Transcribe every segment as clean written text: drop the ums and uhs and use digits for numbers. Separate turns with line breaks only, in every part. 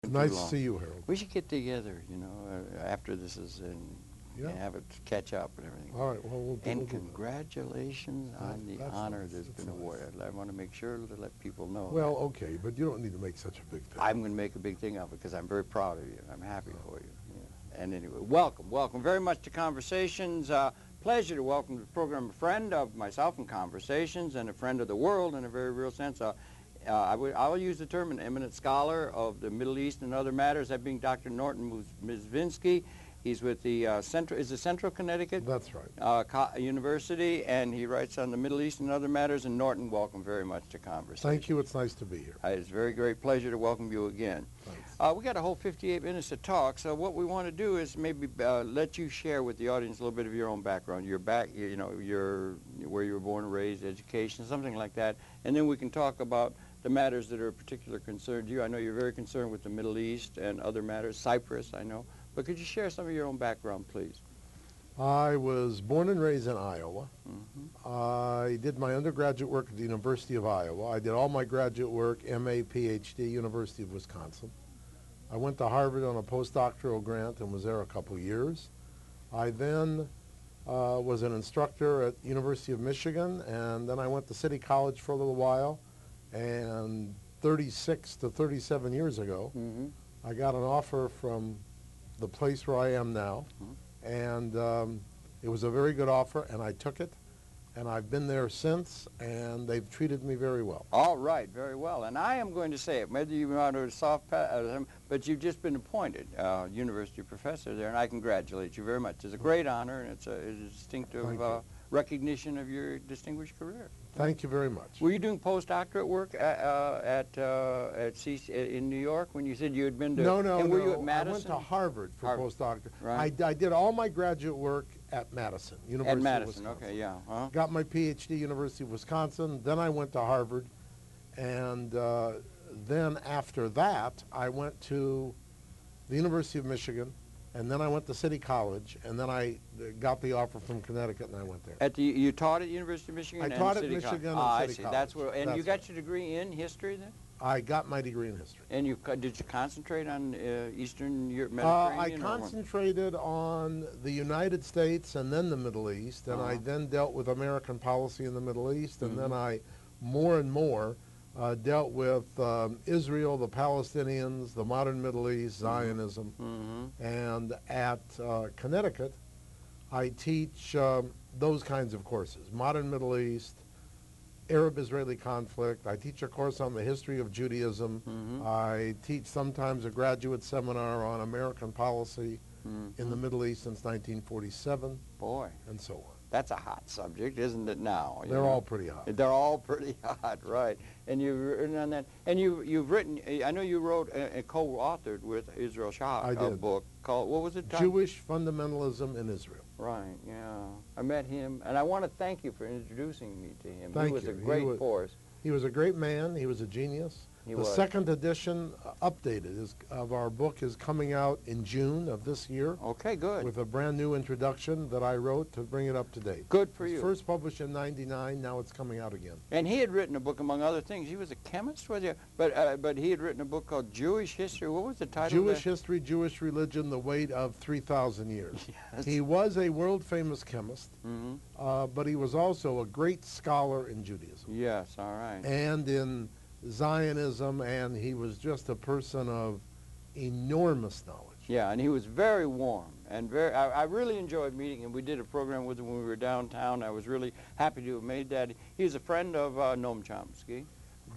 too
Nice
long.
to see you, Harold.
We should get together, you know, after this is and have it catch up and everything.
All right, well, we'll
And
do that.
congratulations on the honor that's been awarded. I want to make sure to let people know.
Well, okay, but you don't need to make such a big thing.
I'm going to make a big thing of it because I'm very proud of you. I'm happy for you. Yeah. And anyway, welcome very much to Conversations. Pleasure to welcome to the program a friend of myself in Conversations and a friend of the world in a very real sense. I'll use the term an eminent scholar of the Middle East and other matters, that being Dr. Norton Mezvinsky. He's with the Central Connecticut
That's right.
University, and he writes on the Middle East and other matters. And Norton, welcome very much to Conversations.
Thank you. It's nice to be here.
It's a very great pleasure to welcome you again.
Thanks.
We got a whole 58 minutes to talk, so what we want to do is maybe let you share with the audience a little bit of your own background, where you were born and raised, education, something like that, and then we can talk about the matters that are of particular concern to you. I know you're very concerned with the Middle East and other matters, Cyprus, I know. But could you share some of your own background, please?
I was born and raised in Iowa.
Mm-hmm.
I did my undergraduate work at the University of Iowa. I did all my graduate work, MA, Ph.D., University of Wisconsin. I went to Harvard on a postdoctoral grant and was there a couple years. I then was an instructor at University of Michigan, and then I went to City College for a little while. And 36 to 37 years ago,
Mm-hmm.
I got an offer from the place where I am now, and it was a very good offer, and I took it, and I've been there since, and they've treated me very well.
All right, very well. And I am going to say it, whether you want to soft but you've just been appointed University Professor there, and I congratulate you very much. It's a great honor, and it's a distinctive recognition of your distinguished career.
Thank you very much.
Were you doing postdoctorate work in New York when you said you had been to?
No,
and were you at Madison?
I went to Harvard for postdoctorate.
Right.
I did all my graduate work at Madison, University of Wisconsin.
Okay, yeah. Uh-huh.
Got my Ph.D. University of Wisconsin. Then I went to Harvard, and then after that, I went to the University of Michigan, and then I went to City College, and then I got the offer from Connecticut, and I went there.
You taught at University of Michigan?
I taught at Michigan and
I
City
see.
College.
That's where. And
That's
you got your degree in history then?
I got my degree in history.
And did you concentrate on Eastern Europe,
I
Mediterranean?
concentrated on the United States and then the Middle East, and I then dealt with American policy in the Middle East, and then I more and more dealt with Israel, the Palestinians, the modern Middle East, Zionism. And at Connecticut, I teach those kinds of courses, modern Middle East, Arab-Israeli conflict. I teach a course on the history of Judaism. I teach sometimes a graduate seminar on American policy in the Middle East since 1947.
Boy.
And so on.
That's a hot subject, isn't it now?
They're all pretty hot.
They're all pretty hot, right. And you've written on that. And you've written, I know you wrote and co-authored with Israel Shahak a book called, what was it?
Jewish Fundamentalism in Israel.
Right, yeah. I met him, and I want to thank you for introducing me to him.
Thank
he was
you.
a great force.
He was a great man. He was a genius. The second edition, updated, of our book is coming out in June of this year.
Okay, good.
With a brand new introduction that I wrote to bring it up to date.
Good for you.
First published in '99, now it's coming out again.
And he had written a book, among other things. He was a chemist, was he? But he had written a book called Jewish History. What was the title?
Jewish History, Jewish Religion, The Weight of 3,000 Years. Yes. He was a world-famous chemist, but he was also a great scholar in Judaism.
Yes, all right.
And in Zionism, and he was just a person of enormous knowledge.
Yeah, and he was very warm and very. I really enjoyed meeting him. We did a program with him when we were downtown. I was really happy to have made that. He's a friend of Noam Chomsky.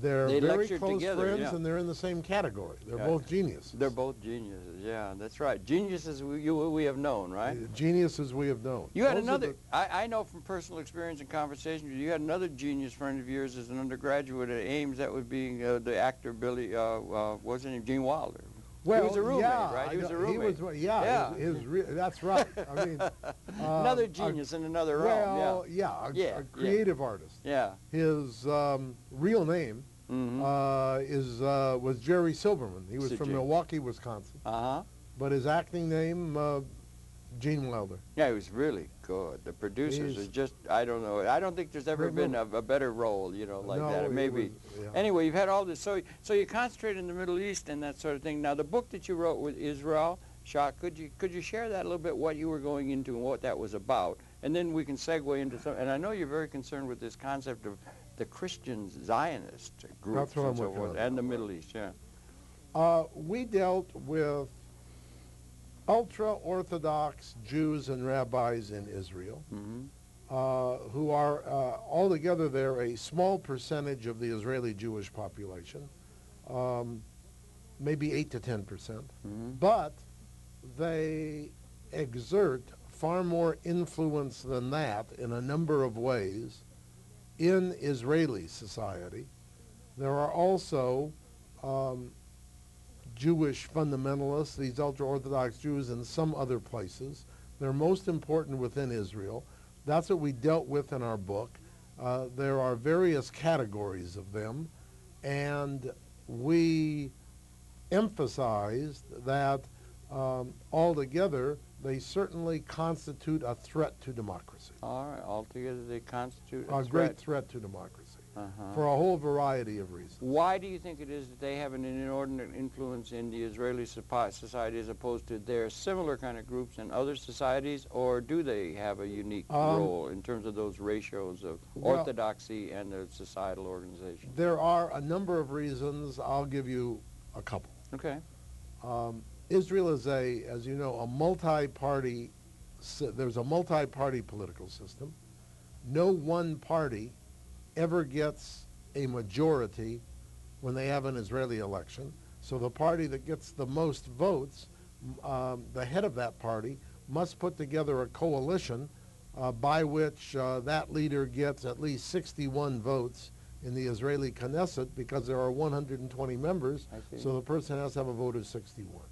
They're very close friends, and they're in the same category. They're both geniuses.
They're both geniuses, yeah, that's right. Geniuses we have known, right?
Geniuses we have known.
You had another, I know from personal experience and conversations, you had another genius friend of yours as an undergraduate at Ames. That would be the actor Billy, what's his name, Gene Wilder.
Well,
he was a roommate,
yeah,
right? He was a roommate.
That's right. I mean,
another genius in another realm.
Well, a creative artist.
Yeah.
His real name was Jerry Silverman. He was from Milwaukee, Wisconsin. But his acting name Gene Wilder.
Yeah, he was really good. The producers are just, I don't know, I don't think there's ever been a better role, you know, like that. It may be. Anyway, you've had all this, so you concentrate in the Middle East and that sort of thing. Now, the book that you wrote with Israel Shahak, could you share that a little bit, what you were going into and what that was about? And then we can segue into some, and I know you're very concerned with this concept of the Christian Zionist groups and so forth, and the Middle East, yeah.
We dealt with ultra-Orthodox Jews and rabbis in Israel, who are, altogether, they're a small percentage of the Israeli Jewish population, maybe 8 to 10%, but they exert far more influence than that in a number of ways in Israeli society. There are also Jewish fundamentalists, these ultra-Orthodox Jews, in some other places. They're most important within Israel. That's what we dealt with in our book. There are various categories of them, and we emphasized that altogether they certainly constitute a threat to democracy.
All right, altogether they constitute
a great threat to democracy. For a whole variety of reasons.
Why do you think it is that they have an inordinate influence in the Israeli society as opposed to their similar kind of groups in other societies, or do they have a unique role in terms of those ratios of orthodoxy and the societal organization?
There are a number of reasons. I'll give you a couple.
Okay.
Israel is as you know, a multi-party, there's a multi-party political system. No one party ever gets a majority when they have an Israeli election. So the party that gets the most votes, the head of that party, must put together a coalition by which that leader gets at least 61 votes in the Israeli Knesset, because there are 120 members, so the person has to have a vote of 61.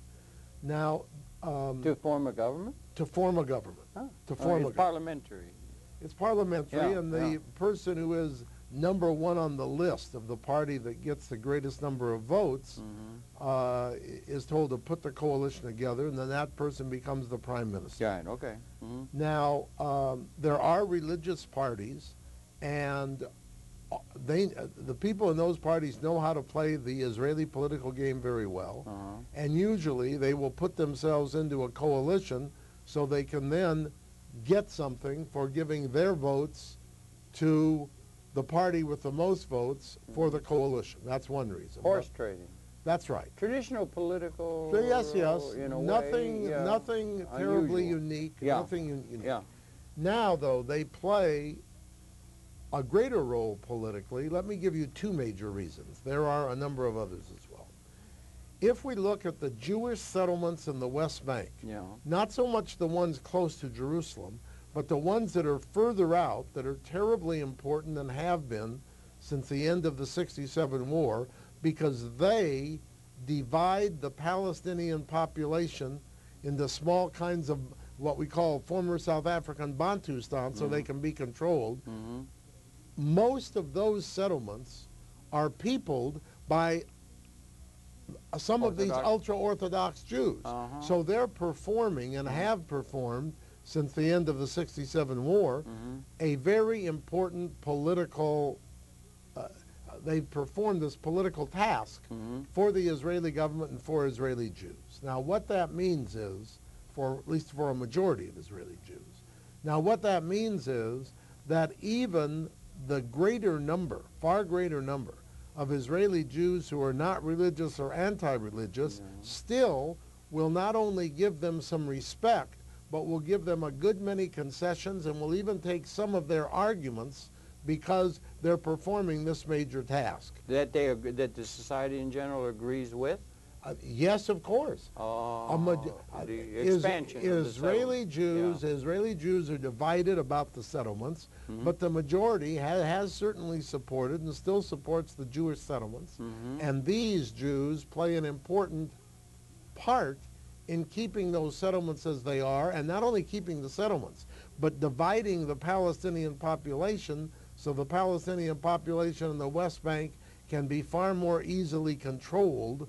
Now,
to form a government?
To form a government.
Oh.
To form
it's parliamentary.
It's parliamentary, and the person who is number one on the list of the party that gets the greatest number of votes is told to put the coalition together, and then that person becomes the prime minister.
Right, okay.
Now, there are religious parties, and the people in those parties know how to play the Israeli political game very well, and usually they will put themselves into a coalition so they can then get something for giving their votes to the party with the most votes for the coalition. That's one reason.
Horse trading.
That's right.
Traditional political.
Yes,
in a
nothing,
way,
nothing terribly unique. Nothing unique. Now, though, they play a greater role politically. Let me give you two major reasons. There are a number of others as well. If we look at the Jewish settlements in the West Bank, not so much the ones close to Jerusalem, but the ones that are further out, that are terribly important and have been since the end of the '67 war, because they divide the Palestinian population into small kinds of what we call former South African Bantustan, so they can be controlled. Most of those settlements are peopled by some of these ultra-Orthodox Jews. So they're performing and have performed since the end of the '67 war a very important political, they've performed this political task for the Israeli government and for Israeli Jews. Now what that means is, at least for a majority of Israeli Jews, now what that means is that even the greater number, far greater number, of Israeli Jews who are not religious or anti-religious still will not only give them some respect, but will give them a good many concessions and will even take some of their arguments because they're performing this major task.
That the society in general agrees with?
Yes, of course.
The expansion
Israeli Jews, Israeli Jews are divided about the settlements, but the majority has certainly supported and still supports the Jewish settlements, and these Jews play an important part in keeping those settlements as they are, and not only keeping the settlements, but dividing the Palestinian population so the Palestinian population in the West Bank can be far more easily controlled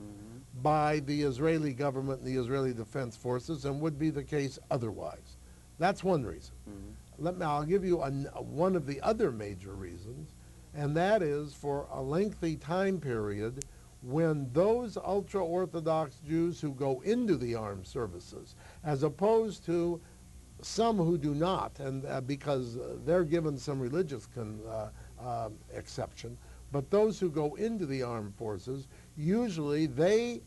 by the Israeli government and the Israeli Defense Forces, and would be the case otherwise. That's one reason. I'll give you one of the other major reasons, and that is for a lengthy time period when those ultra-Orthodox Jews who go into the armed services, as opposed to some who do not, and because they're given some religious exception, but those who go into the armed forces, usually they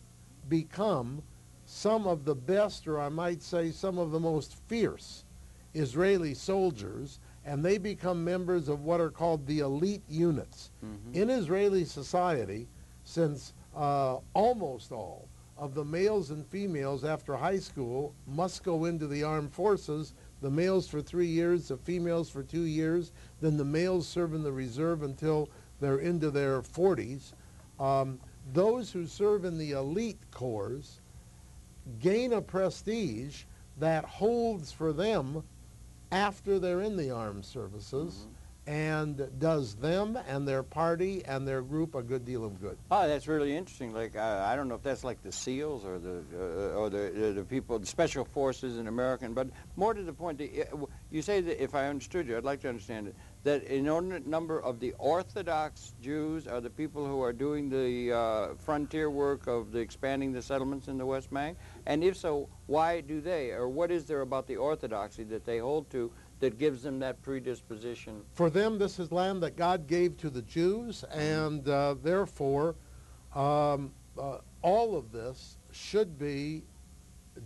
become some of the best, or I might say some of the most fierce Israeli soldiers, and they become members of what are called the elite units. In Israeli society, since almost all of the males and females after high school must go into the armed forces, the males for 3 years, the females for 2 years, then the males serve in the reserve until they're into their 40s. Those who serve in the elite corps gain a prestige that holds for them after they're in the armed services, and does them and their party and their group a good deal of good.
Oh, that's really interesting. Like I don't know if that's like the SEALs or the people, the special forces in American, but more to the point, you say that, if I understood you, I'd like to understand it, that an inordinate number of the Orthodox Jews are the people who are doing the frontier work of the expanding the settlements in the West Bank, and if so, why do they, or what is there about the Orthodoxy that they hold to that gives them that predisposition?
For them, this is land that God gave to the Jews, and therefore, all of this should be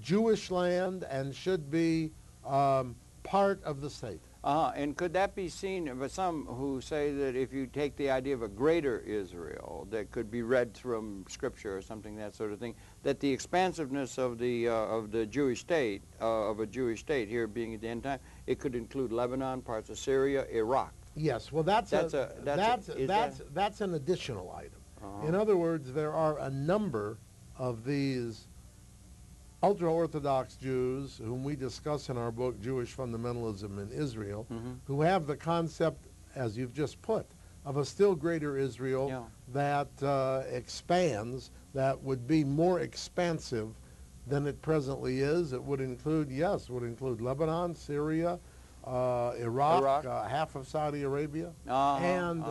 Jewish land and should be part of the state.
And could that be seen by some who say that if you take the idea of a greater Israel that could be read from Scripture or something, that sort of thing, that the expansiveness of the Jewish state, of a Jewish state here being at the end time, it could include Lebanon, parts of Syria, Iraq?
Yes, well, that's an additional item. In other words, there are a number of these ultra-Orthodox Jews, whom we discuss in our book, Jewish Fundamentalism in Israel, who have the concept, as you've just put, of a still greater Israel that expands, that would be more expansive than it presently is. It would include, Lebanon, Syria, Iraq. Half of Saudi Arabia, and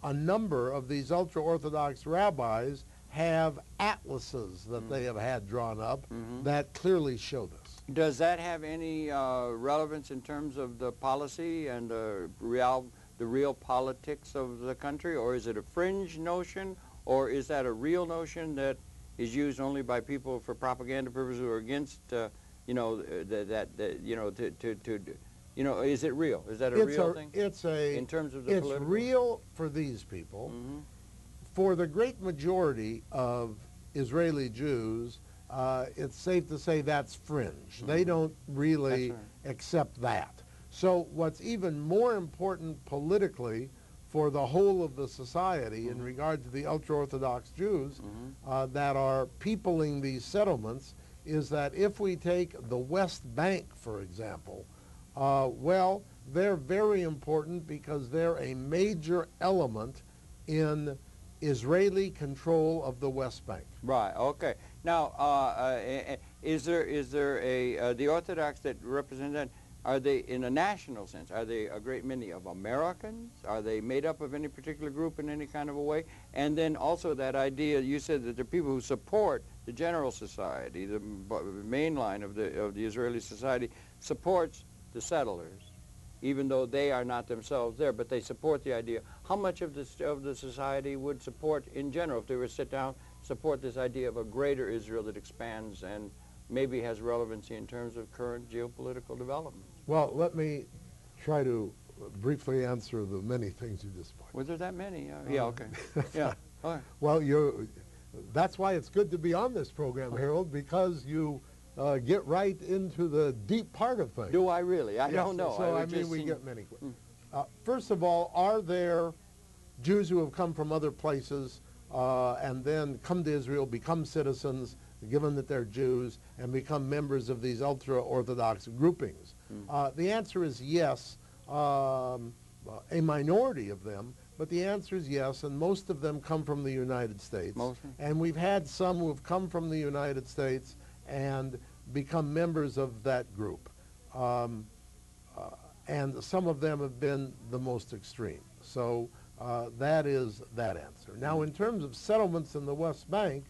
a number of these ultra-Orthodox rabbis have atlases that they have had drawn up that clearly show this.
Does that have any relevance in terms of the policy and the real politics of the country, or is it a fringe notion, or is that a real notion that is used only by people for propaganda purposes who are against, is it real? Is that a real thing? In terms of the political?
It's real for these people. For the great majority of Israeli Jews, it's safe to say that's fringe. They don't really accept that. So what's even more important politically for the whole of the society in regard to the ultra-Orthodox Jews that are peopling these settlements is that if we take the West Bank, for example, well, they're very important because they're a major element in Israeli control of the West Bank.
Right. Okay. Now, is there the Orthodox that represent that? Are they, in a national sense, are they a great many of Americans? Are they made up of any particular group in any kind of a way? And then also that idea, you said that the people who support the general society, the main line of the Israeli society, supports the settlers, even though they are not themselves there, but they support the idea. How much of the society would support, in general, if they were to sit down, support this idea of a greater Israel that expands and maybe has relevancy in terms of current geopolitical development?
Well, let me try to briefly answer the many things you just pointed.
Were there that many? Yeah, okay. Yeah. All right.
Well, that's why it's good to be on this program, Harold, because you get right into the deep part of things.
Do I really? I don't know.
So, I mean, we get many questions. First of all, are there Jews who have come from other places and then come to Israel, become citizens, given that they're Jews, and become members of these ultra-Orthodox groupings? The answer is yes, a minority of them, But the answer is yes, and most of them come from the United States.
Mostly?
And we've had some who have come from the United States and become members of that group. And some of them have been the most extreme. So that is that answer. Now, in terms of settlements in the West Bank,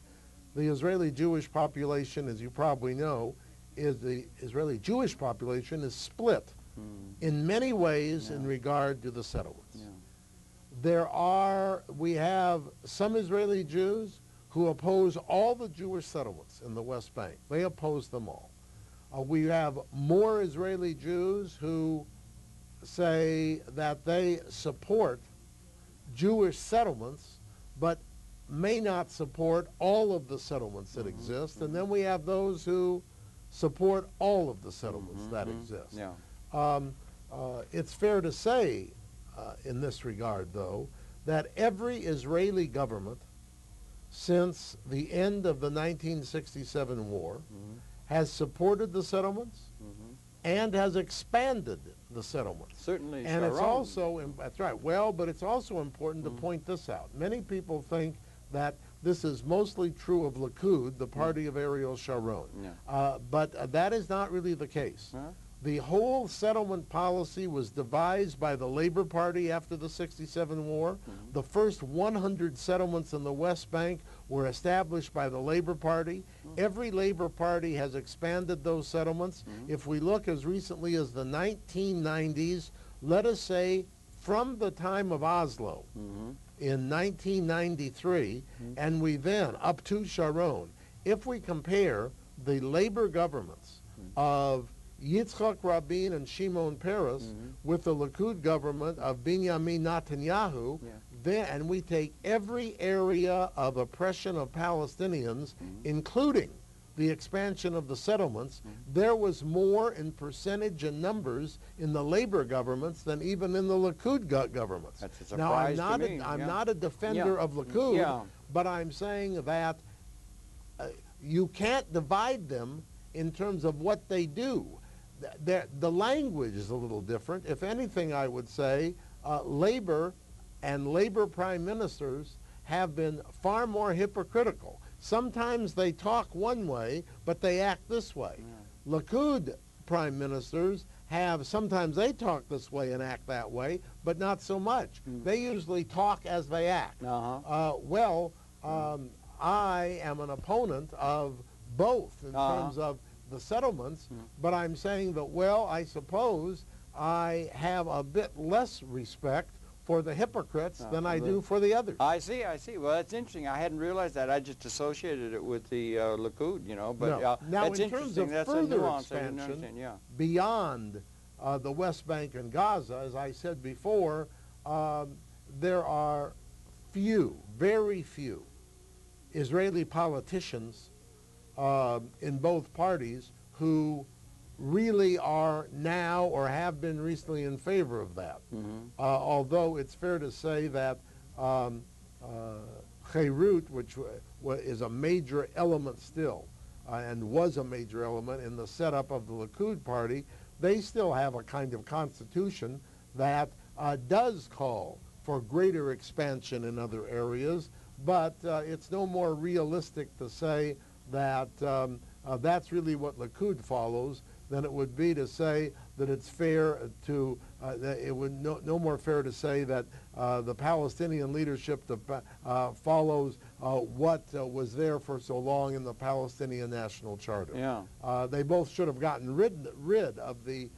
the Israeli Jewish population, as you probably know, the Israeli Jewish population is split in many ways in regard to the settlements. We have some Israeli Jews who oppose all the Jewish settlements in the West Bank. They oppose them all. We have more Israeli Jews who say that they support Jewish settlements, but may not support all of the settlements that exist. And then we have those who support all of the settlements that exist. It's fair to say, in this regard, though, that every Israeli government since the end of the 1967 war has supported the settlements and has expanded the settlements.
Certainly,
and it's also, that's right, well, but it's also important to point this out. Many people think that this is mostly true of Likud, the party of Ariel Sharon. But that is not really the case. The whole settlement policy was devised by the Labor Party after the 67 war. The first 100 settlements in the West Bank were established by the Labor Party. Every Labor Party has expanded those settlements. If we look as recently as the 1990s, let us say from the time of Oslo in 1993, and we then, up to Sharon, if we compare the labor governments of Yitzhak Rabin and Shimon Peres with the Likud government of Benjamin Netanyahu, and we take every area of oppression of Palestinians, including the expansion of the settlements, there was more in percentage and numbers in the labor governments than even in the Likud governments.
That's a surprise
now, I'm not a defender of Likud, but I'm saying that you can't divide them in terms of what they do. The language is a little different. If anything, I would say labor and labor prime ministers have been far more hypocritical. Sometimes they talk one way, but they act this way. Likud prime ministers sometimes they talk this way and act that way, but not so much. They usually talk as they act. I am an opponent of both in terms of the settlements, but I'm saying that, well, I suppose I have a bit less respect for the hypocrites than I do for the others.
I see. Well, that's interesting. I hadn't realized that. I just associated it with the Likud, you know. But
now,
that's
in terms of
that's
further expansion beyond the West Bank and Gaza, as I said before, there are very few Israeli politicians in both parties who really are now or have been recently in favor of that. Although it's fair to say that Cherut, which is a major element still, and was a major element in the setup of the Likud party, they still have a kind of constitution that does call for greater expansion in other areas, but it's no more realistic to say that that's really what Likud follows than it would be to say that it's fair to, it would no more fair to say that the Palestinian leadership follows what was there for so long in the Palestinian National Charter. They both should have gotten rid of the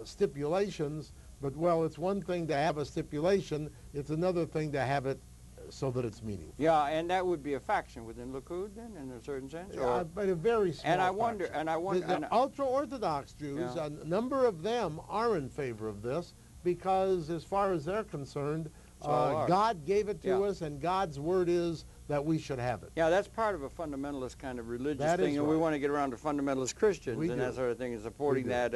stipulations, but, well, it's one thing to have a stipulation, it's another thing to have it so that it's meaningful.
And that would be a faction within Likud, then, in a certain sense.
But a very small.
And I wonder.
The ultra-Orthodox Jews, a number of them are in favor of this because, as far as they're concerned, God gave it to us, and God's word is that we should have it.
That's part of a fundamentalist kind of religious thing, and
right.
we want to get around to fundamentalist Christians and that sort of thing, and supporting that,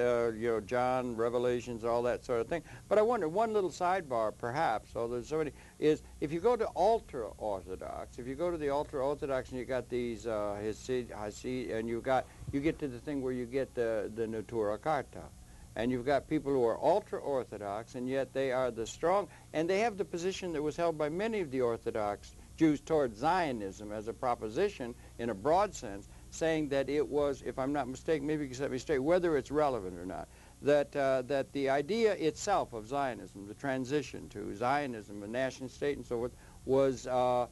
John, Revelations, all that sort of thing. But I wonder, one little sidebar, perhaps, although somebody is, if you go to ultra-Orthodox, if you go to the ultra-Orthodox and you got these Hasid, and you get to the thing where you get the Natura Carta, and you've got people who are ultra-Orthodox, and yet they are the strong, and they have the position that was held by many of the Orthodox Jews toward Zionism as a proposition in a broad sense, saying that it was, if I'm not mistaken, maybe you can set me straight, whether it's relevant or not, that the idea itself of Zionism, the transition to Zionism, a nation state and so forth, was a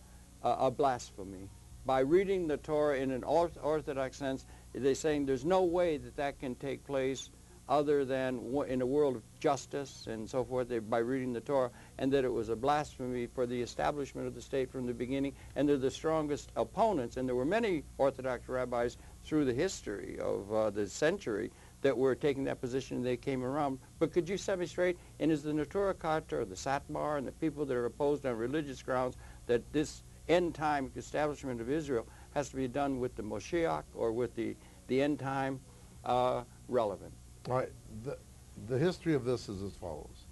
blasphemy. By reading the Torah in an Orthodox sense, they're saying there's no way that that can take place other than in a world of justice and so forth, by reading the Torah, and that it was a blasphemy for the establishment of the state from the beginning, and they're the strongest opponents. And there were many Orthodox rabbis through the history of the century that were taking that position, and they came around. But could you set me straight, and is the Natura Carta or the Satmar and the people that are opposed on religious grounds that this end-time establishment of Israel has to be done with the Moshiach or with the end time relevant?
All right. The history of this is as follows.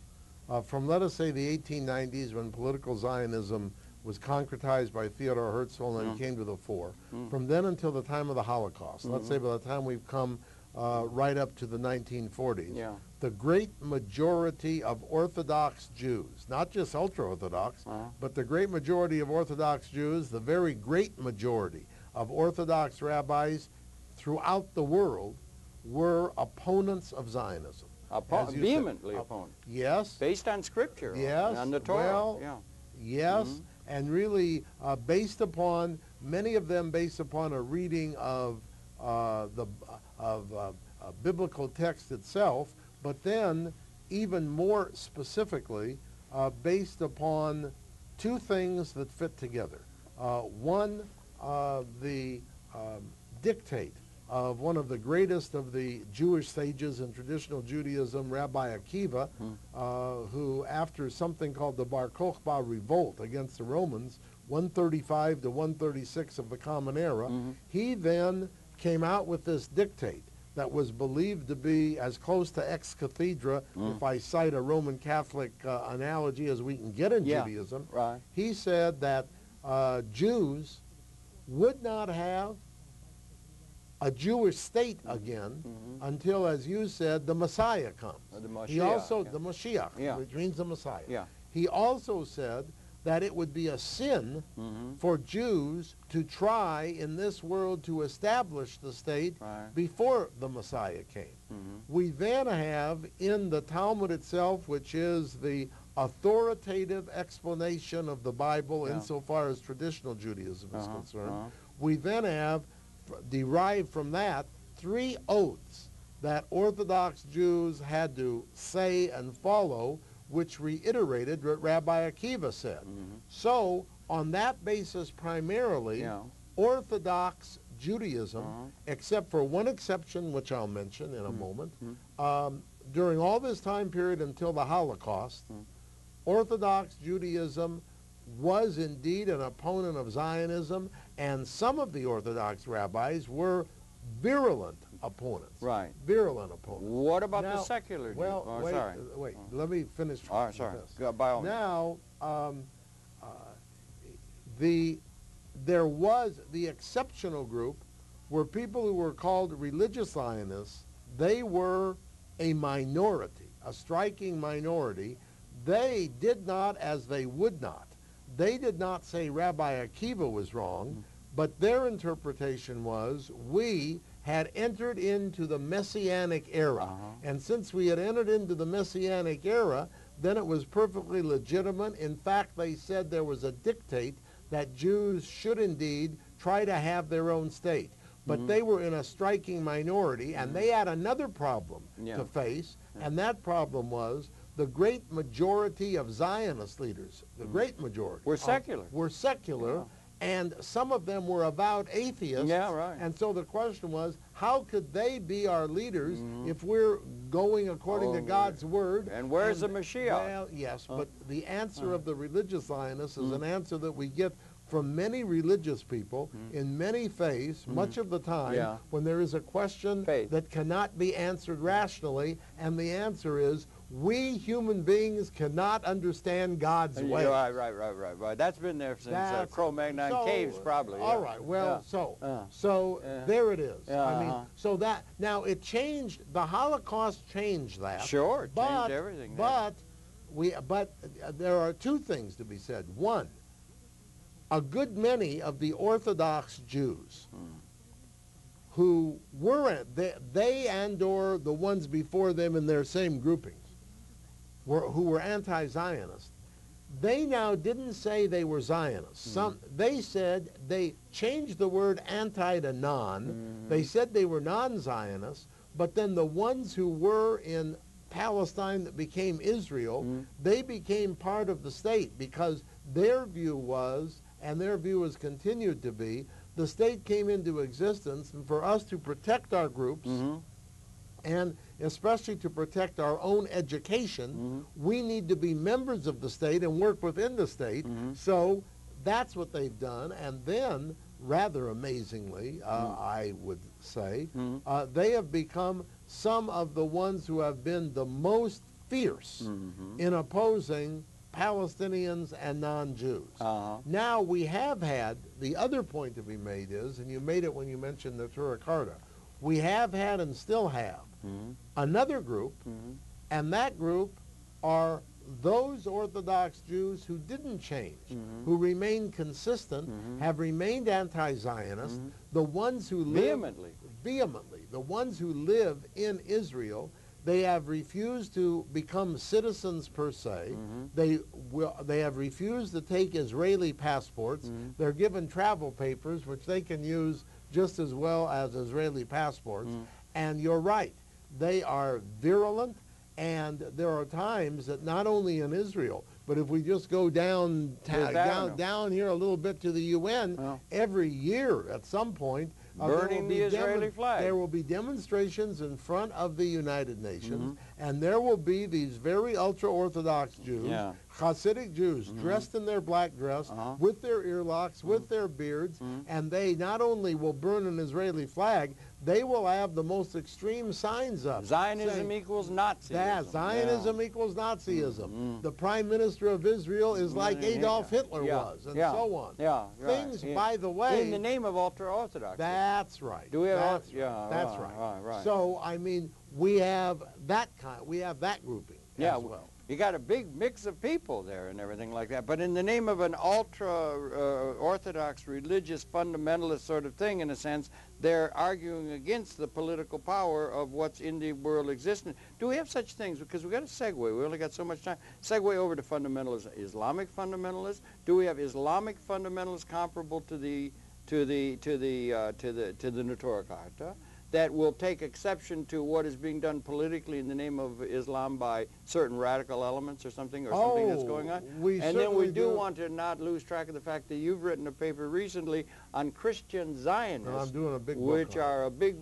From, let us say, the 1890s, when political Zionism was concretized by Theodor Herzl and came to the fore, from then until the time of the Holocaust, let's say by the time we've come right up to the 1940s, the great majority of Orthodox Jews, not just ultra-Orthodox, but the great majority of Orthodox Jews, the very great majority of Orthodox rabbis throughout the world, were opponents of Zionism.
Vehemently opponent.
Yes.
Based on Scripture.
Yes.
On the Torah.
Well, yes, and really based upon, many of them based upon a reading of biblical text itself, but then even more specifically based upon two things that fit together. One, the dictate of one of the greatest of the Jewish sages in traditional Judaism, Rabbi Akiva, who after something called the Bar Kokhba revolt against the Romans, 135 to 136 of the Common Era, he then came out with this dictate that was believed to be as close to ex cathedra, if I cite a Roman Catholic analogy as we can get in Judaism.
Right.
He said that Jews would not have a Jewish state again until, as you said, the Messiah comes.
The Mashiach.
He also, the Mashiach, which means the Messiah. He also said that it would be a sin for Jews to try in this world to establish the state before the Messiah came. We then have in the Talmud itself, which is the authoritative explanation of the Bible insofar as traditional Judaism is concerned, we then have derived from that 3 oaths that Orthodox Jews had to say and follow, which reiterated what Rabbi Akiva said. So, on that basis primarily, Orthodox Judaism, except for one exception, which I'll mention in a moment, during all this time period until the Holocaust, Orthodox Judaism was indeed an opponent of Zionism, and some of the Orthodox rabbis were virulent opponents.
Right.
Virulent opponents.
What about the secular Jews?
Well, wait. Let me finish.
All right, sorry. By all means.
Now, there was the exceptional group were people who were called religious Zionists. They were a minority, a striking minority. They did not, as they would not, they did not say Rabbi Akiva was wrong, but their interpretation was we had entered into the Messianic era. And since we had entered into the Messianic era, then it was perfectly legitimate. In fact, they said there was a dictate that Jews should indeed try to have their own state. But they were in a striking minority, and they had another problem to face, and that problem was the great majority of Zionist leaders, the great majority,
were secular.
And some of them were avowed atheists. And so the question was, how could they be our leaders if we're going according to God's word?
And where's the Mashiach?
Well, yes, but the answer of the religious Zionists is an answer that we get from many religious people in many faiths, much of the time, when there is a question that cannot be answered rationally, and the answer is, we human beings cannot understand God's way.
Right. That's been there since Cro-Magnon caves, probably.
All right. Well, there it is. I mean, so that now it changed. The Holocaust changed that.
Sure, it changed everything.
But there are two things to be said. One, a good many of the Orthodox Jews who were they and or the ones before them in their same groupings who were anti-Zionist, they now didn't say they were Zionists. They said they changed the word anti to non. They said they were non-Zionists, but then the ones who were in Palestine that became Israel, they became part of the state because their view was, and their view has continued to be, the state came into existence, and for us to protect our groups, and especially to protect our own education, we need to be members of the state and work within the state. So that's what they've done. And then, rather amazingly, I would say, they have become some of the ones who have been the most fierce in opposing Palestinians and non-Jews. Now we have had, the other point to be made is, and you made it when you mentioned the Torah Carta, we have had and still have another group, and that group are those Orthodox Jews who didn't change, who remain consistent, have remained anti-Zionist, the ones who live vehemently, the ones who live in Israel. They have refused to become citizens per se. They have refused to take Israeli passports. They're given travel papers, which they can use just as well as Israeli passports. And you're right, they are virulent, and there are times that not only in Israel, but if we just go down here a little bit to the UN, every year at some point,
burning the Israeli flag.
There will be demonstrations in front of the United Nations, and there will be these very ultra-Orthodox Jews, Hasidic Jews, dressed in their black dress, with their earlocks, with their beards, and they not only will burn an Israeli flag, they will have the most extreme signs up.
Zionism equals Nazism.
Zionism equals Nazism. The Prime Minister of Israel is like Adolf Hitler was, and so on. Things, by the way...
in the name of ultra-Orthodoxy.
That's right.
Do we have...
That's right. So, I mean, we have that grouping as well.
You got a big mix of people there and everything like that. But in the name of an ultra-Orthodox religious fundamentalist sort of thing, in a sense, they're arguing against the political power of what's in the world existing. Do we have such things? Because we've got to segue. We only got so much time. Segue over to fundamentalism. Islamic fundamentalists? Do we have Islamic fundamentalists comparable to the Torah Carta, that will take exception to what is being done politically in the name of Islam by certain radical elements or something that's going on? And then we do want to not lose track of the fact that you've written a paper recently on Christian Zionists,
I'm doing a big book
which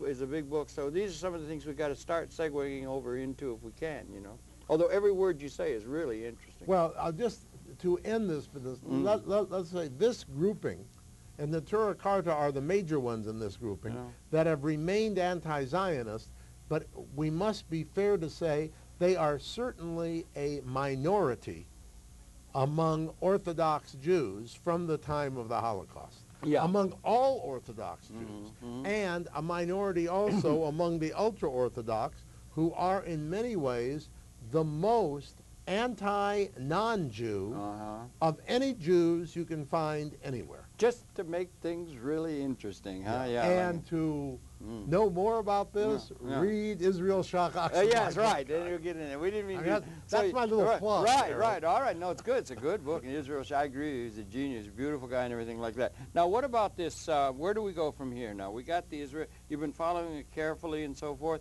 is a big book. So these are some of the things we've got to start segueing over into if we can, you know. Although every word you say is really interesting.
Well, I'll just, to end this, let's say this grouping, and the Torah Carta are the major ones in this grouping, that have remained anti-Zionist, but we must be fair to say they are certainly a minority among Orthodox Jews from the time of the Holocaust. Among all Orthodox Jews, and a minority also among the ultra-Orthodox, who are in many ways the most anti-non-Jew of any Jews you can find anywhere.
Just to make things really interesting, huh?
And to know more about this, read Israel Shahak.
Yes, right. Then you'll get in there. We didn't mean
that's my little plug.
Right. All right. No, it's good. It's a good book. And Israel Shahak, I agree. He's a genius, a beautiful guy, and everything like that. Now, what about this? Where do we go from here? Now, we got the Israel. You've been following it carefully and so forth.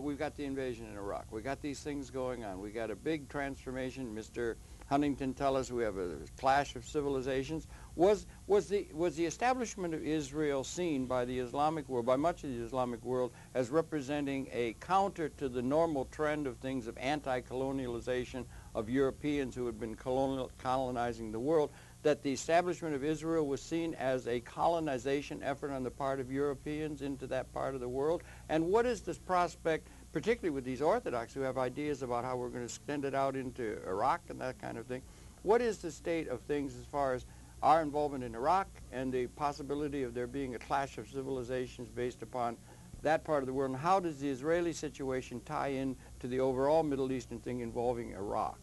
We've got the invasion in Iraq. We got these things going on. We got a big transformation. Mr. Huntington tell us we have a clash of civilizations. Was the establishment of Israel seen by the Islamic world, by much of the Islamic world, as representing a counter to the normal trend of things of anti-colonialization of Europeans who had been colonizing the world, that the establishment of Israel was seen as a colonization effort on the part of Europeans into that part of the world? And what is this prospect, particularly with these Orthodox who have ideas about how we're going to extend it out into Iraq and that kind of thing. What is the state of things as far as our involvement in Iraq and the possibility of there being a clash of civilizations based upon that part of the world? And how does the Israeli situation tie in to the overall Middle Eastern thing involving Iraq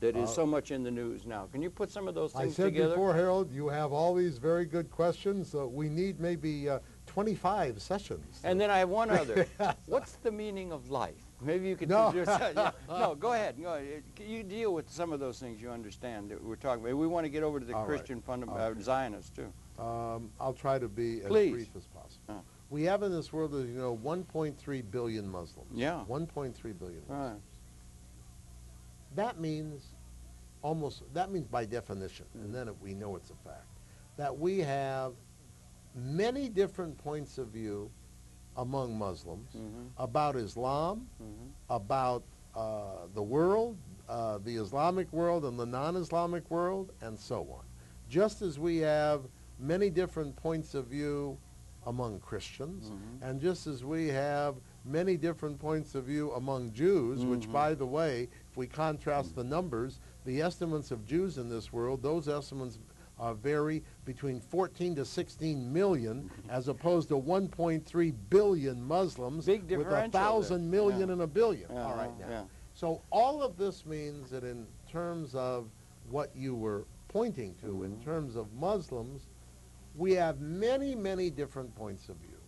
that is so much in the news now? Can you put some of those things together?
I said before, Harold, you have all these very good questions. We need maybe 25 sessions.
And then I have one other. What's the meaning of life? Maybe you could...
No.
No, go ahead. You deal with some of those things you understand that we're talking about. We want to get over to the Christian Zionists, too.
I'll try to be as
Please.
brief as possible. We have in this world, as you know, 1.3 billion Muslims.
Yeah.
1.3 billion Muslims.
Right.
That means by definition, and then we know it's a fact, that we have many different points of view among Muslims about Islam, about the world, the Islamic world and the non-Islamic world, and so on. Just as we have many different points of view among Christians, and just as we have many different points of view among Jews, which, by the way, if we contrast the numbers, the estimates of Jews in this world, those estimates vary between 14 to 16 million, as opposed to 1.3 billion Muslims with 1,000 million and a billion. All right, now. So all of this means that in terms of what you were pointing to, in terms of Muslims, we have many, many different points of view.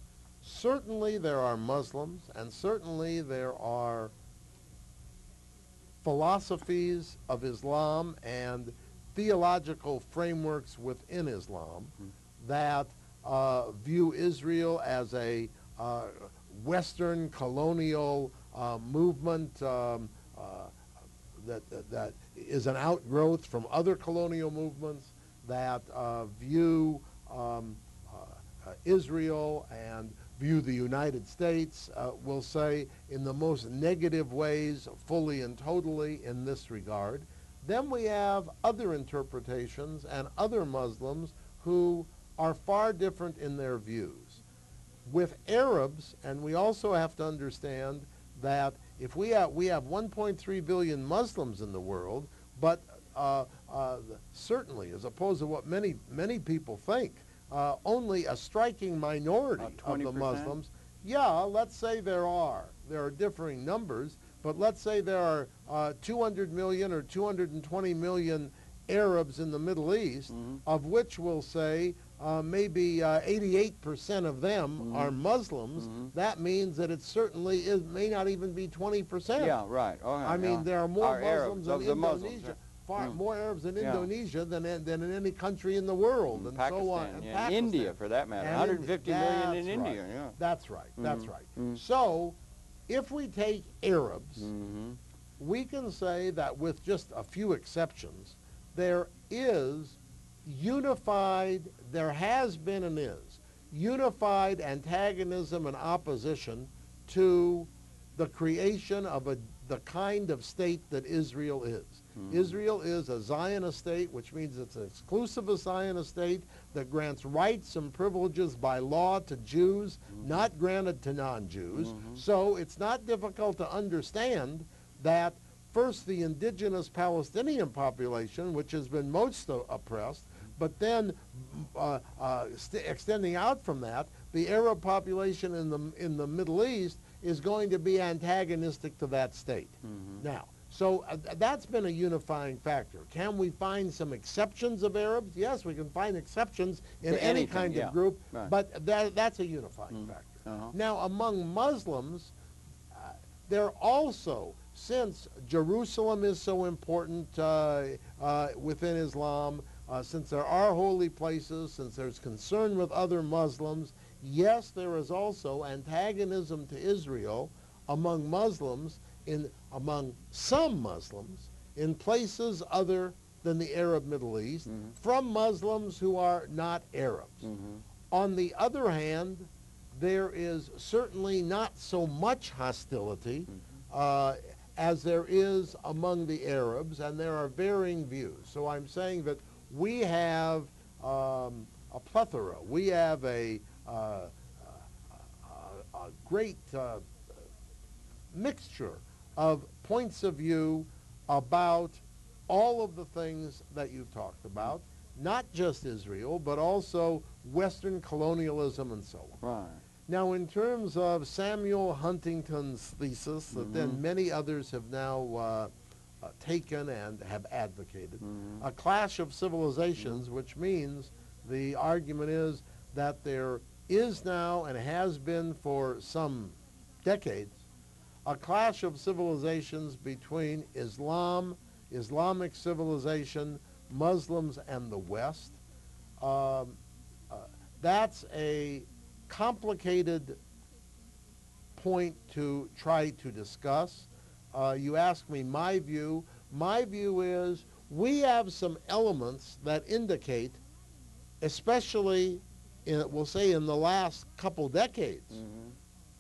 Certainly there are Muslims, and certainly there are philosophies of Islam and theological frameworks within Islam that view Israel as a Western colonial movement that is an outgrowth from other colonial movements, that view Israel and view the United States, we'll say, in the most negative ways, fully and totally in this regard. Then we have other interpretations and other Muslims who are far different in their views. With Arabs, and we also have to understand that if we have 1.3 billion Muslims in the world, but certainly, as opposed to what many people think, only a striking minority of the Muslims. Yeah, let's say there are differing numbers, but let's say there are 200 million or 220 million Arabs in the Middle East, of which we'll say maybe 88% of them are Muslims. That means that it certainly may not even be 20%.
Yeah, right.
I mean, there are more Muslims in Indonesia.
Muslims,
more Arabs in Indonesia than in any country in the world, and
Pakistan,
so on. And
Pakistan. India, for that matter. 150 million in India. Yeah.
That's right. That's right. So, if we take Arabs, we can say that with just a few exceptions, there has been and is unified antagonism and opposition to the creation of the kind of state that Israel is. Israel is a Zionist state, which means it's an exclusivist Zionist state that grants rights and privileges by law to Jews, not granted to non-Jews. So it's not difficult to understand that first the indigenous Palestinian population, which has been most oppressed, but then extending out from that, the Arab population in the Middle East is going to be antagonistic to that state. Now, so that's been a unifying factor. Can we find some exceptions of Arabs? Yes, we can find exceptions in any kind of group, but that's a unifying factor. Now, among Muslims, there also, since Jerusalem is so important within Islam, since there are holy places, since there's concern with other Muslims, yes, there is also antagonism to Israel among Muslims, among some Muslims, in places other than the Arab Middle East, from Muslims who are not Arabs. On the other hand, there is certainly not so much hostility as there is among the Arabs, and there are varying views. So I'm saying that we have a plethora. We have a great mixture of points of view about all of the things that you've talked about, not just Israel, but also Western colonialism and so on.
Right.
Now, in terms of Samuel Huntington's thesis that then many others have now taken and have advocated, a clash of civilizations, which means the argument is that there is now and has been for some decades a clash of civilizations between Islam, Islamic civilization, Muslims, and the West. That's a complicated point to try to discuss. You ask me my view. My view is we have some elements that indicate, especially we'll say in the last couple decades,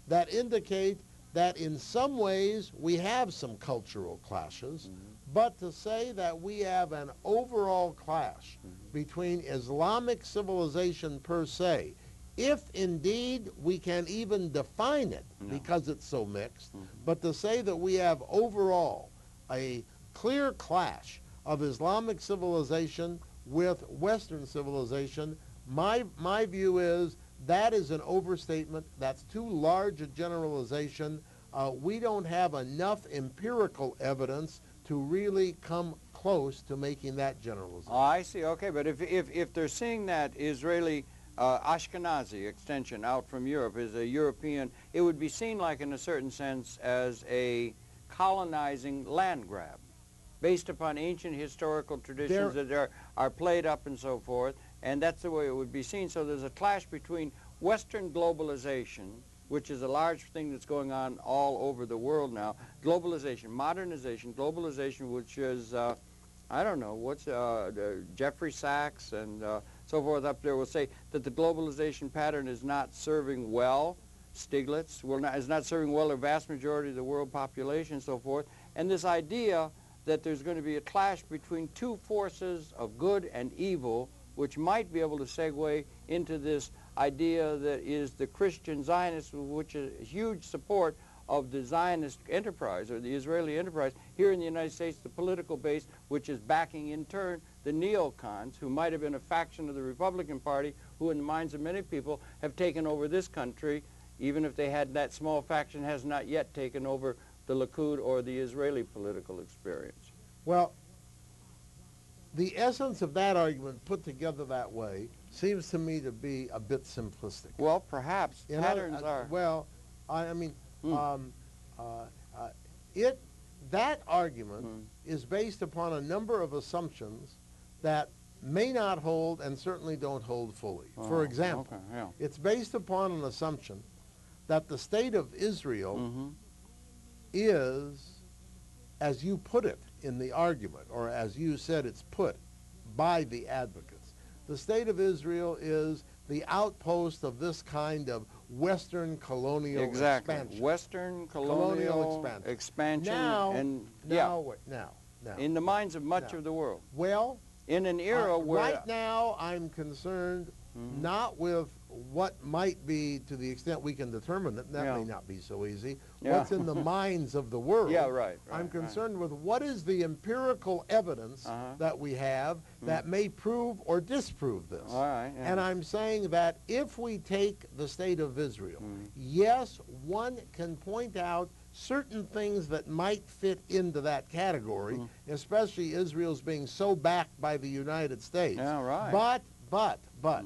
that indicate that in some ways we have some cultural clashes, but to say that we have an overall clash between Islamic civilization per se, if indeed we can even define it because it's so mixed, but to say that we have overall a clear clash of Islamic civilization with Western civilization, my view is that is an overstatement. That's too large a generalization. We don't have enough empirical evidence to really come close to making that generalization.
Oh, I see. Okay, but if they're seeing that Israeli Ashkenazi extension out from Europe is a European, it would be seen like in a certain sense as a colonizing land grab based upon ancient historical traditions that are played up and so forth, and that's the way it would be seen. So there's a clash between Western globalization, which is a large thing that's going on all over the world now, globalization, modernization, globalization, which is, I don't know, what's Jeffrey Sachs and so forth up there will say that the globalization pattern is not serving well Stiglitz is not serving well the vast majority of the world population and so forth. And this idea that there's going to be a clash between two forces of good and evil, which might be able to segue into this idea that is the Christian Zionist, which is a huge support of the Zionist enterprise, or the Israeli enterprise, here in the United States, the political base, which is backing in turn the neocons, who might have been a faction of the Republican Party, who in the minds of many people have taken over this country, even if they had that small faction has not yet taken over the Likud or the Israeli political experience.
Well, the essence of that argument put together that way seems to me to be a bit simplistic.
Well, perhaps. Patterns are.
Well, I mean, that argument is based upon a number of assumptions that may not hold and certainly don't hold fully. For example, it's based upon an assumption that the state of Israel is, as you put it in the argument, or as you said it's put by the advocates, the state of Israel is the outpost of this kind of Western colonial expansion.
Western colonial expansion.
Now,
in the minds of much of the world.
Well,
in an era where...
Right now, I'm concerned not with what might be, to the extent we can determine it, that may not be so easy, what's in the minds of the world. I'm concerned with what is the empirical evidence that we have that may prove or disprove this. And I'm saying that if we take the state of Israel, yes, one can point out certain things that might fit into that category, especially Israel's being so backed by the United States. But,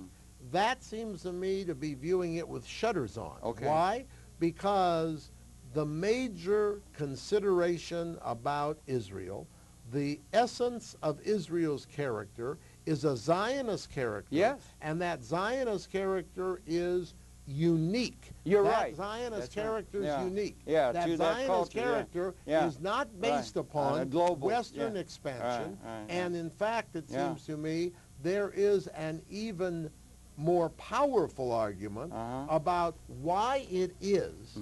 that seems to me to be viewing it with shutters on. Why? Because the major consideration about Israel, the essence of Israel's character, is a Zionist character. And that Zionist character is unique. That Zionist character is unique. That Zionist character is not based upon Western expansion. And in fact, it seems to me, there is an even more powerful argument about why it is,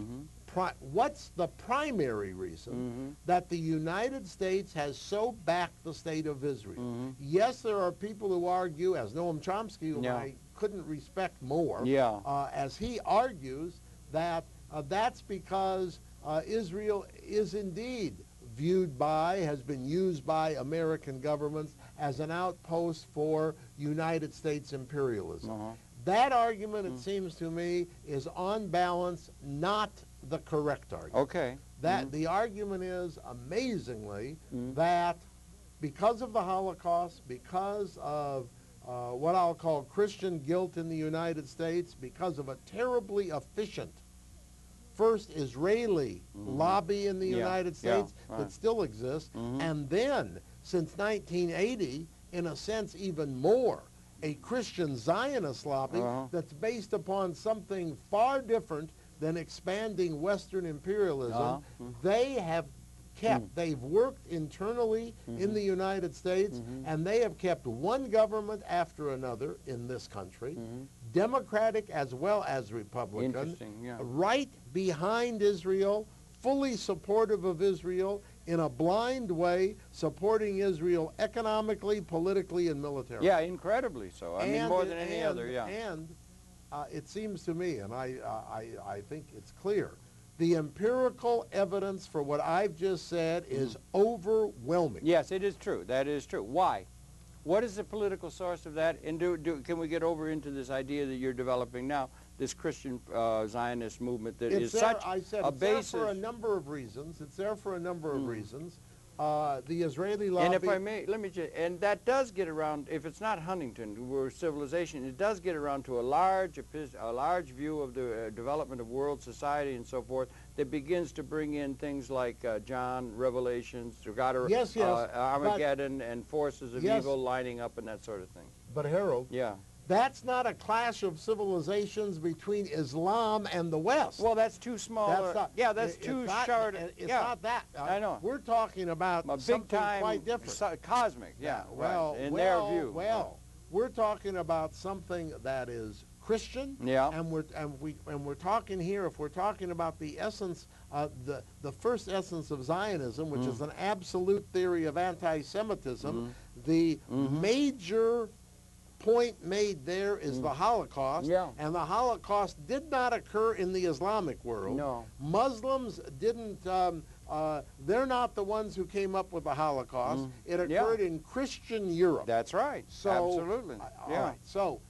what's the primary reason that the United States has so backed the state of Israel. Yes, there are people who argue, as Noam Chomsky, whom I couldn't respect more, as he argues that that's because Israel is indeed has been used by American governments as an outpost for United States imperialism. That argument, it seems to me, is on balance not the correct argument.
Okay.
That the argument is, amazingly, that because of the Holocaust, because of what I'll call Christian guilt in the United States, because of a terribly efficient first Israeli lobby in the United States that still exists, and then, since 1980, in a sense even more, a Christian Zionist lobby that's based upon something far different than expanding Western imperialism. They have kept, they've worked internally in the United States, and they have kept one government after another in this country, Democratic as well as Republican, right behind Israel, fully supportive of Israel, in a blind way, supporting Israel economically, politically, and militarily.
Yeah, incredibly so. I mean, more than any other,
And it seems to me, and I think it's clear, the empirical evidence for what I've just said is overwhelming.
Yes, it is true. That is true. Why? What is the political source of that? And can we get over into this idea that you're developing now, this Christian Zionist movement that is such
I said
a
it's
basis?
there for a number of reasons. It's there for a number of reasons. The Israeli lobby...
And if I may, let me just... And that does get around, if it's not Huntington, we're civilization, it does get around to a large view of the development of world society and so forth that begins to bring in things like John, Revelations, Armageddon, and forces of evil lining up and that sort of thing.
But Harold...
Yeah.
That's not a clash of civilizations between Islam and the West.
Well, that's too small. That's too short.
It's not that.
I know.
We're talking about something quite different.
Cosmic,
Well,
in their view.
Well, we're talking about something that is Christian.
Yeah.
And we're talking here, if we're talking about the essence, the first essence of Zionism, which is an absolute theory of anti-Semitism, the major point made there is the Holocaust, and the Holocaust did not occur in the Islamic world.
No.
Muslims didn't, they're not the ones who came up with the Holocaust. It occurred in Christian Europe.
That's right.
So,
absolutely.
All right. So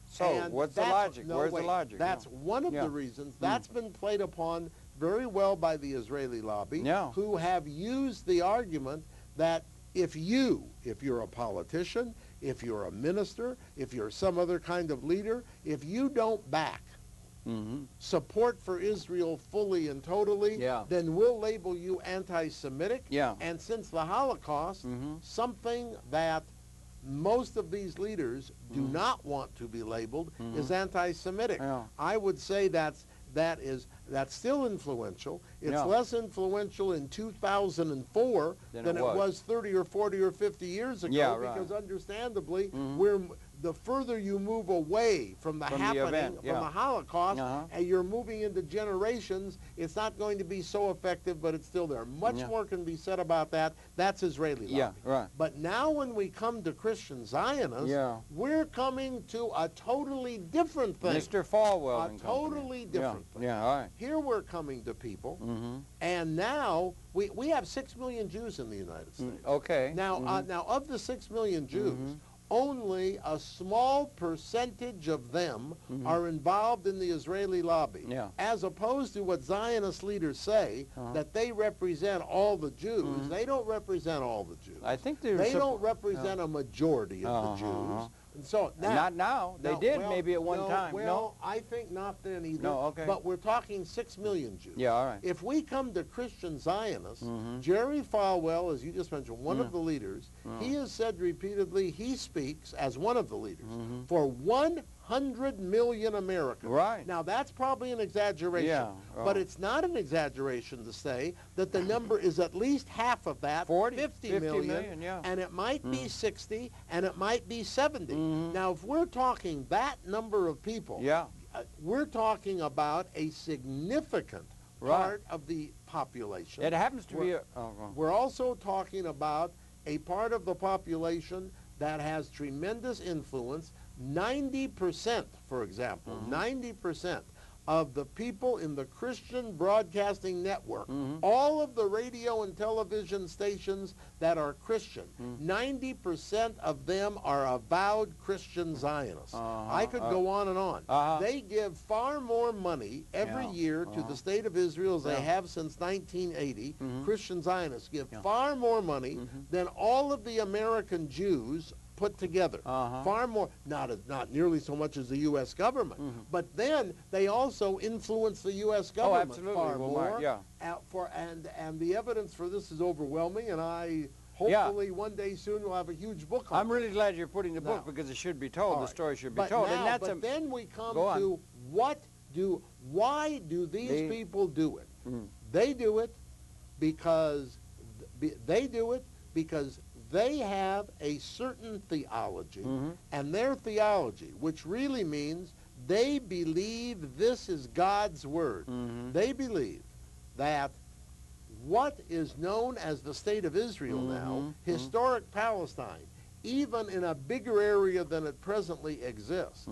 what's the logic? Where's the logic?
That's one of the reasons. That's been played upon very well by the Israeli lobby, who have used the argument that if you're a politician, if you're a minister, if you're some other kind of leader, if you don't back support for Israel fully and totally, then we'll label you anti-Semitic. And since the Holocaust, something that most of these leaders do not want to be labeled is anti-Semitic. I would say that's still influential. It's less influential in 2004 than it was 30 or 40 or 50 years ago, because understandably, the further you move away from the happening, from the Holocaust, and you're moving into generations, it's not going to be so effective, but it's still there. Much more can be said about that. That's Israeli lobby. But now when we come to Christian Zionists, we're coming to a totally different thing.
Mr. Falwell
A totally different thing.
All right.
Here we're coming to people, and now we have 6 million Jews in the United States.
Okay.
Now, now of the 6 million Jews, only a small percentage of them are involved in the Israeli lobby, as opposed to what Zionist leaders say, that they represent all the Jews. They don't represent all the Jews.
I think
they don't represent a majority of the Jews. And so now,
not now. They did maybe at one time.
Well, I think not then either.
No, okay.
But we're talking 6 million Jews.
Yeah, all right.
If we come to Christian Zionists, Jerry Falwell, as you just mentioned, one of the leaders, he has said repeatedly he speaks as one of the leaders for 100 million Americans.
Right.
Now, that's probably an exaggeration, but it's not an exaggeration to say that the number is at least half of that, 50 million, and it might be 60, and it might be 70. Now, if we're talking that number of people, we're talking about a significant part of the population.
It happens to be
we're also talking about a part of the population that has tremendous influence. 90%, for example, 90% of the people in the Christian Broadcasting Network, all of the radio and television stations that are Christian, 90% of them are avowed Christian Zionists. I could go on and on. They give far more money every year to the State of Israel as they have since 1980. Christian Zionists give far more money than all of the American Jews put together. Far more, not nearly so much as the U.S. government, but then they also influence the U.S. government far more. And the evidence for this is overwhelming, and I hopefully one day soon we'll have a huge book on it.
I'm really glad you're putting the book because it should be told. The story should be told.
Now, but then we come to why do these people do it? They do it because they have a certain theology, and their theology, which really means they believe this is God's word. They believe that what is known as the State of Israel now, historic Palestine, even in a bigger area than it presently exists,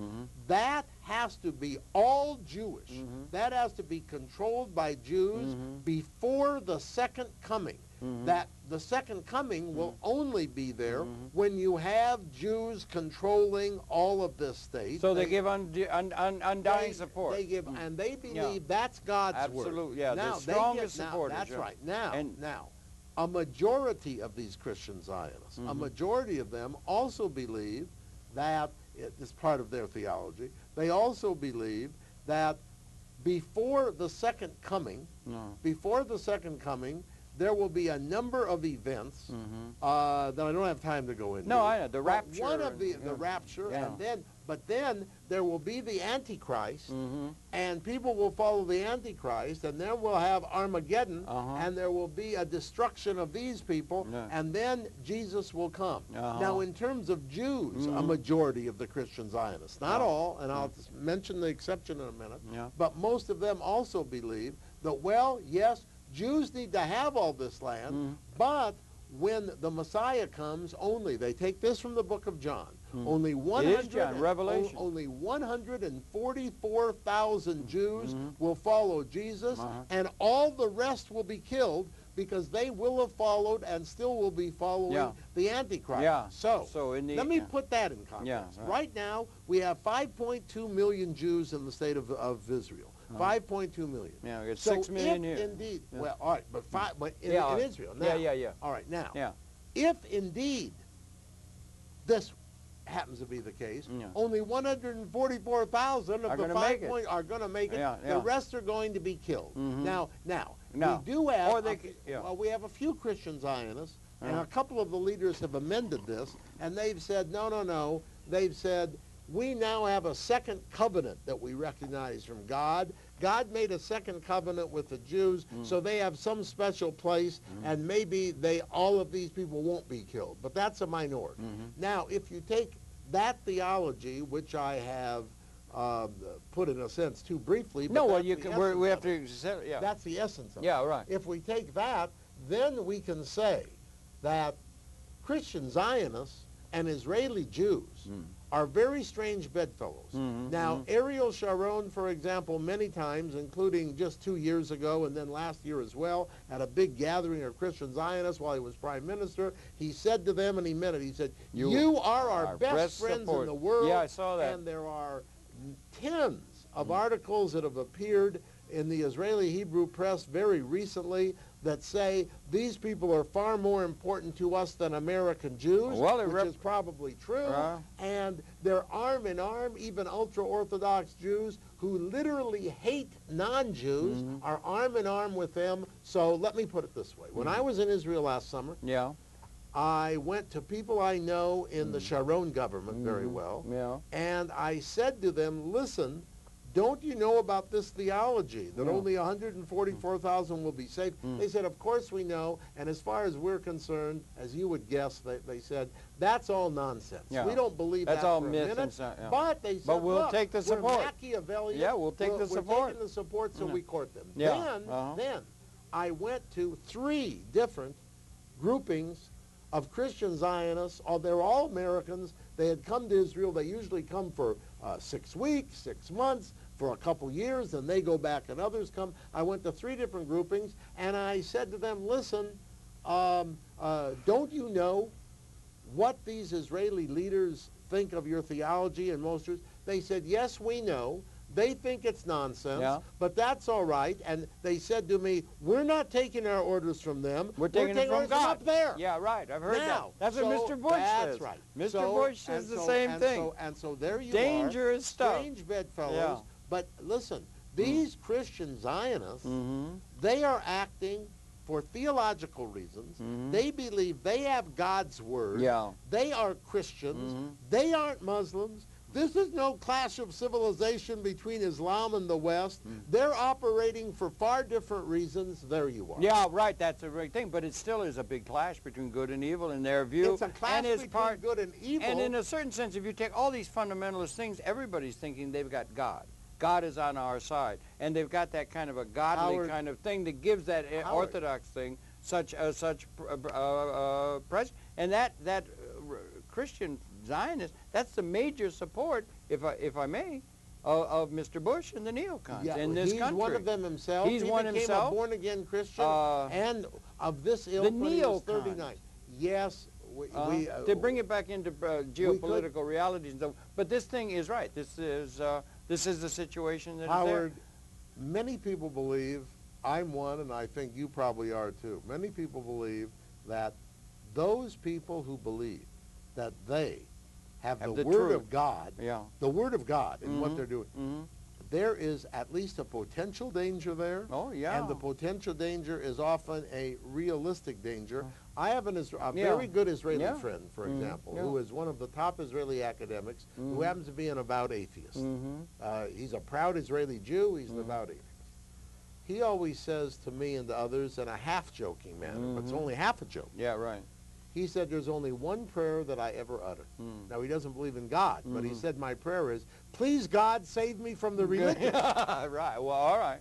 that has to be all Jewish. That has to be controlled by Jews before the second coming. That the second coming will only be there when you have Jews controlling all of this state.
So they give undying support.
They give, and they believe that's God's word.
Absolutely, yeah.
Now,
the strongest supporters.
That's right. Now, a majority of these Christian Zionists, a majority of them also believe that, it's part of their theology, they also believe that before the second coming, there will be a number of events that I don't have time to go into.
No, I know, the rapture.
One of the rapture, but then there will be the Antichrist, and people will follow the Antichrist, and then we'll have Armageddon, and there will be a destruction of these people, and then Jesus will come. Now, in terms of Jews, a majority of the Christian Zionists, not all, and I'll mention the exception in a minute, but most of them also believe that, well, yes, Jews need to have all this land, but when the Messiah comes, they take this from the book of John, only 144,000 Jews will follow Jesus, and all the rest will be killed because they will have followed and still will be following the Antichrist. So let me put that in context. Right now, we have 5.2 million Jews in the state of Israel. 5.2 million.
Yeah, we got 6 million here.
Indeed, well, all right, but in Israel. Now, all right, now, if indeed this happens to be the case, only 144,000 of the 5 point are going to make it. The rest are going to be killed. Now, we do have, we have a few Christian Zionists, and a couple of the leaders have amended this, and they've said, no. They've said, we now have a second covenant that we recognize from God. God made a second covenant with the Jews, so they have some special place, and maybe all of these people won't be killed. But that's a minority. Now, if you take that theology, which I have put in a sense too briefly, but that's the essence of it.
Yeah, right.
If we take that, then we can say that Christian Zionists and Israeli Jews are very strange bedfellows. Now, Ariel Sharon, for example, many times, including just 2 years ago and then last year as well, at a big gathering of Christian Zionists while he was prime minister, he said to them, and he meant it, he said, you are our best friends in the world.
Yeah, I saw that.
And there are tens of articles that have appeared in the Israeli Hebrew press very recently that say these people are far more important to us than American Jews, which is probably true, and they're arm in arm, even ultra-Orthodox Jews who literally hate non-Jews are arm in arm with them. So let me put it this way. When I was in Israel last summer, I went to people I know in the Sharon government very well, and I said to them, listen, don't you know about this theology, that only 144,000 will be saved? They said, of course we know, and as far as we're concerned, as you would guess, they said, that's all nonsense. We don't believe
that's
that
all
for a
myth
minute.
And
But they said,
but we'll
look,
take the support.
We're Machiavellian.
We'll take the support.
We're taking the support, so we court them. Then I went to 3 different groupings of Christian Zionists. They're all Americans. They had come to Israel. They usually come for 6 weeks, 6 months, for a couple years, and they go back and others come. I went to 3 different groupings, and I said to them, listen, don't you know what these Israeli leaders think of your theology and most Jews? They said, yes, we know. They think it's nonsense, but that's all right. And they said to me, we're not taking our orders from them.
We're taking it from God.
Up there.
Yeah, right. I've heard
now,
that. That's what Mr. Bush says.
That's right.
Mr. Bush says the same thing.
So there you
Dangerous stuff.
Strange bedfellows.
Yeah.
But listen, these Christian Zionists, they are acting for theological reasons. They believe they have God's word.
Yeah.
They are Christians. They aren't Muslims. This is no clash of civilization between Islam and the West. They're operating for far different reasons. There you are.
Yeah, right. That's a great thing. But it still is a big clash between good and evil in their view.
It's a clash between good and evil.
And in a certain sense, if you take all these fundamentalist things, everybody's thinking they've got God. God is on our side. And they've got that kind of a godly kind of thing that gives that orthodox thing such presence. And that Christian Zionist, that's the major support, if I may, of Mr. Bush and the neocons in this country.
He's one of them himself.
He became
a born-again Christian, and of this ilk
the
when he was
neocons.
39. Yes,
to bring it back into geopolitical realities. But this thing is right. This is the situation that
Howard, many people believe, I'm one, and I think you probably are too. Many people believe that those people who believe that they have the Word of God, the Word of God in what they're doing, there is at least a potential danger there.
Oh, yeah.
And the potential danger is often a realistic danger. I have a very good Israeli friend, for example, who is one of the top Israeli academics, who happens to be an avowed atheist. He's a proud Israeli Jew. He's an avowed atheist. He always says to me and to others in a half-joking manner, but it's only half a joke.
Yeah, right.
He said, there's only one prayer that I ever utter. Now, he doesn't believe in God, but he said, my prayer is, please, God, save me from the religion.
Right. Well, all right.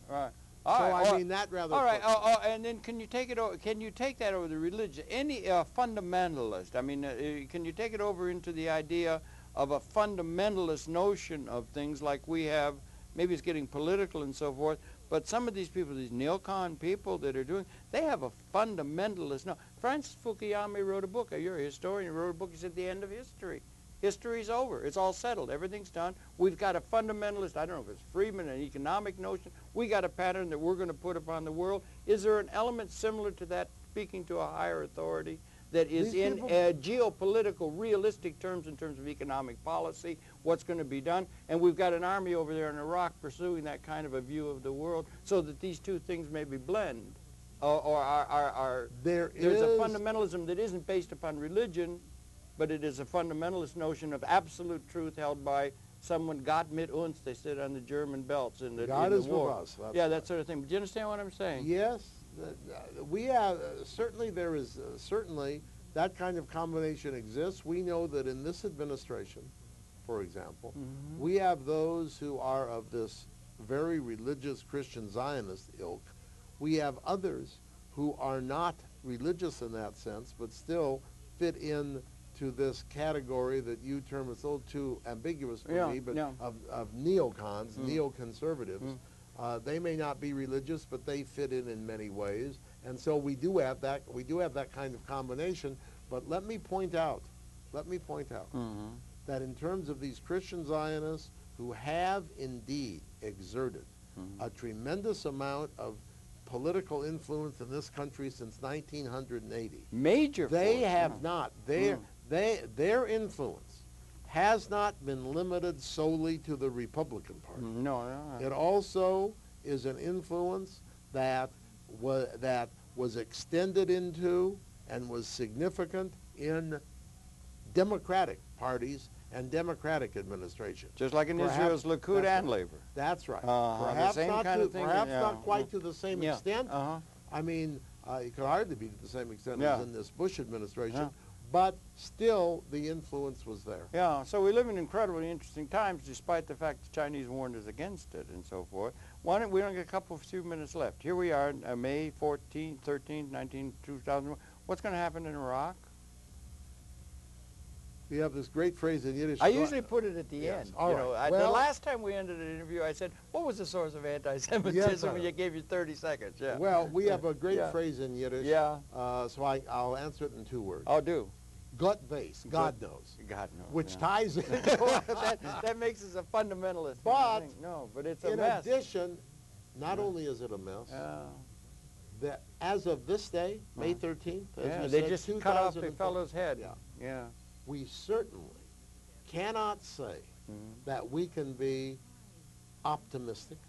I mean that rather.
All right. And then can you take it? Can you take that over the religion? Any fundamentalist? I mean, can you take it over into the idea of a fundamentalist notion of things like we have? Maybe it's getting political and so forth. But some of these people, these neocon people that are doing, they have a fundamentalist. No, Francis Fukuyama wrote a book. You're a historian. He wrote a book. He said the end of history. History's over. It's all settled. Everything's done. We've got a fundamentalist, I don't know if it's Friedman, an economic notion. We got a pattern that we're going to put upon the world. Is there an element similar to that, speaking to a higher authority, that is in geopolitical, realistic terms, in terms of economic policy, what's going to be done? And we've got an army over there in Iraq pursuing that kind of a view of the world so that these two things maybe blend. There's a fundamentalism that isn't based upon religion, but it is a fundamentalist notion of absolute truth held by someone, Gott mit uns, they said on the German belts in the war.
God is with us.
That sort of thing. Do you understand what I'm saying?
Yes. We have, certainly there is, certainly that kind of combination exists. We know that in this administration, for example, we have those who are of this very religious Christian Zionist ilk. We have others who are not religious in that sense, but still fit in to this category that you term, it's a little too ambiguous for me, but of neocons, neoconservatives. They may not be religious, but they fit in many ways, and so we do have that. We do have that kind of combination. But let me point out, that in terms of these Christian Zionists who have indeed exerted a tremendous amount of political influence in this country since 1980, they have not. Their influence has not been limited solely to the Republican Party.
No.
It also is an influence that was extended into and was significant in Democratic parties and Democratic administrations.
Just like in Israel's Likud and Labor.
That's right.
Perhaps
not quite to the same extent. I mean, it could hardly be to the same extent as in this Bush administration. But still, the influence was there.
Yeah, so we live in incredibly interesting times, despite the fact the Chinese warned us against it and so forth. We don't get a few minutes left. Here we are, May 14th, 13th, 2001. What's going to happen in Iraq?
We have this great phrase in Yiddish.
I usually put it at the
Yes.
end.
All
You
right.
know, the
Well-
last time we ended an interview, I said, "What was the source of anti-Semitism?"
Yes, I
and
know.
you gave you 30 seconds. Yeah.
Well, we have a great
Yeah.
phrase in Yiddish.
Yeah.
So I'll answer it in 2 words.
I'll do.
Gott weiß, God knows.
God knows.
Which
yeah.
ties into
that makes us a fundamentalist.
But
thing. No, but it's a
in
mess.
addition, not only is it a mess,
Yeah.
that as of this day, May 13th, as
Yeah,
you
they
said,
just cut off the
2012,
fellow's head.
Yeah.
Yeah.
we certainly cannot say that we can be optimistic.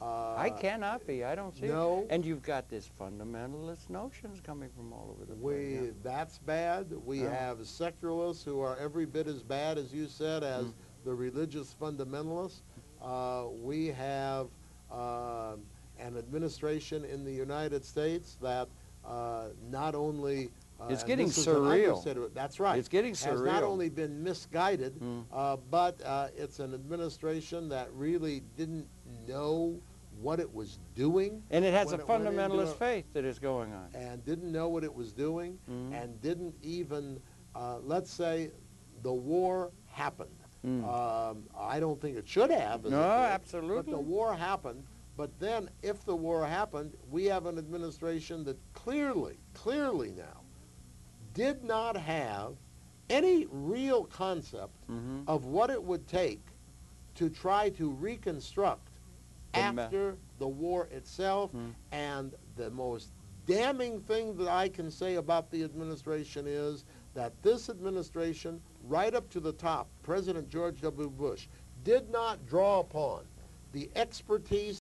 I cannot be. I don't see
no.
it. And you've got this fundamentalist notions coming from all over the place. Yeah.
That's bad. We
Yeah.
have secularists who are every bit as bad, as you said, as the religious fundamentalists. We have an administration in the United States that not only
It's
and
getting
this is an
surreal.
understatement, that's right.
It's getting
has
surreal.
not only been misguided, but it's an administration that really didn't know what it was doing.
And it has a
when it went into
fundamentalist
it.
faith that is going on.
And didn't know what it was doing, and didn't even, let's say, the war happened. I don't think it should have. as
No,
it did,
absolutely.
But the war happened. But then, if the war happened, we have an administration that clearly now, did not have any real concept of what it would take to try to reconstruct after the war itself. And the most damning thing that I can say about the administration is that this administration, right up to the top, President George W. Bush, did not draw upon the expertise